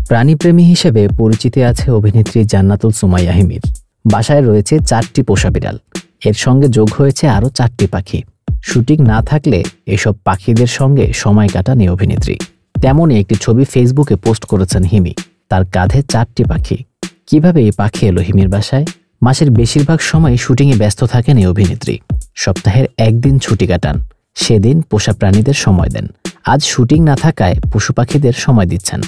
প্রাণীপ্রেমী হিসেবে পরিচিতি আছে অভিনেত্রী জান্নাতুল সুমাইয়া হিমির। বাসায় রয়েছে 4টি পোষা বিড়াল, এর সঙ্গে যোগ হয়েছে আরও 4টি পাখি। শুটিং না থাকলে এসব পাখিদের সঙ্গে সময় কাটান এই অভিনেত্রী। তেমনই একটি ছবি ফেসবুকে পোস্ট করেছেন হিমি। তার কাঁধে 4টি পাখি। কিভাবে এই পাখি এলো হিমির বাসায়? মাসের বেশিরভাগ সময় শুটিংয়ে ব্যস্ত থাকেন এই অভিনেত্রী। সপ্তাহের একদিন ছুটি কাটান, সেদিন পোষা প্রাণীদের সময় দেন। আজ শুটিং না থাকায় পশু পাখিদের সময় দিচ্ছেন।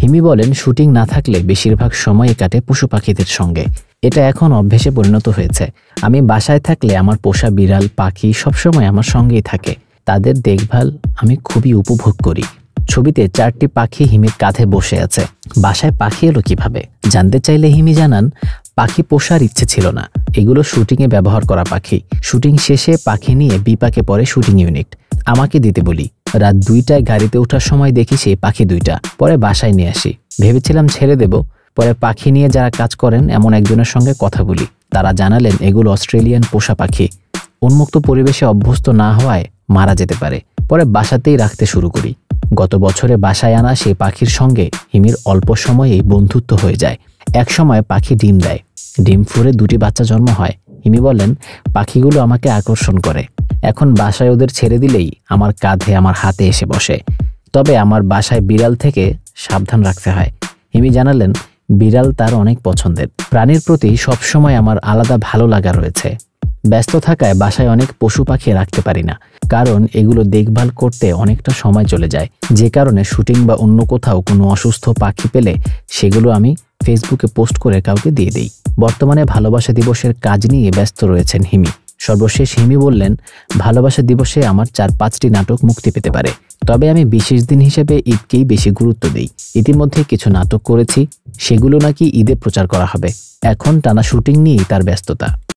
হিমি বলেন, শুটিং না থাকলে বেশিরভাগ সময় কাটে পশু পাখিদের সঙ্গে। এটা এখন অভ্যেসে পরিণত হয়েছে। আমি বাসায় থাকলে আমার পোষা বিড়াল পাখি সবসময় আমার সঙ্গেই থাকে। তাদের দেখভাল আমি খুবই উপভোগ করি। ছবিতে 4টি পাখি হিমির কাঁধে বসে আছে। বাসায় পাখি এলো কিভাবে জানতে চাইলে হিমি জানান, পাখি পোষার ইচ্ছে ছিল না, এগুলো শুটিংয়ে ব্যবহার করা পাখি। শুটিং শেষে পাখি নিয়ে বিপাকে পড়ে শুটিং ইউনিট, আমাকে দিতে বলি। রাত 2টায় গাড়িতে ওঠার সময় দেখি সেই পাখি 2টা। পরে বাসায় নিয়ে আসি, ভেবেছিলাম ছেড়ে দেব। পরে পাখি নিয়ে যারা কাজ করেন এমন একজনের সঙ্গে কথা বলি। তারা জানালেন এগুলো অস্ট্রেলিয়ান পোষা পাখি, উন্মুক্ত পরিবেশে অভ্যস্ত না হওয়ায় মারা যেতে পারে। পরে বাসাতেই রাখতে শুরু করি। গত বছরে বাসায় আনা সেই পাখির সঙ্গে হিমির অল্প সময়েই বন্ধুত্ব হয়ে যায়। এক সময় পাখি ডিম দেয়, ডিম ফুঁড়ে 2টি বাচ্চা জন্ম হয়। হিমি বলেন, পাখিগুলো আমাকে আকর্ষণ করে। এখন বাসায় ওদের ছেড়ে দিলেই আমার কাঁধে আমার হাতে এসে বসে। তবে আমার বাসায় বিড়াল থেকে সাবধান রাখতে হয়। হিমি জানালেন, বিড়াল তার অনেক পছন্দের। প্রাণীর প্রতি সবসময় আমার আলাদা ভালো লাগা রয়েছে। ব্যস্ত থাকায় বাসায় অনেক পশু পাখি রাখতে পারি না, কারণ এগুলো দেখভাল করতে অনেকটা সময় চলে যায়। যে কারণে শুটিং বা অন্য কোথাও কোনো অসুস্থ পাখি পেলে সেগুলো আমি ফেসবুকে পোস্ট করে কাউকে দিয়ে দিই। বর্তমানে ভালোবাসা দিবসের কাজ নিয়ে ব্যস্ত রয়েছেন হিমি। সর্বশেষ হিমি বললেন, ভালোবাসা দিবসে আমার 4-5টি নাটক মুক্তি পেতে পারে, তবে আমি বিশেষ দিন হিসেবে ঈদকেই বেশি গুরুত্ব দিই। ইতিমধ্যে কিছু নাটক করেছি, সেগুলো নাকি ঈদে প্রচার করা হবে। এখন টানা শুটিং নিয়েই তার ব্যস্ততা।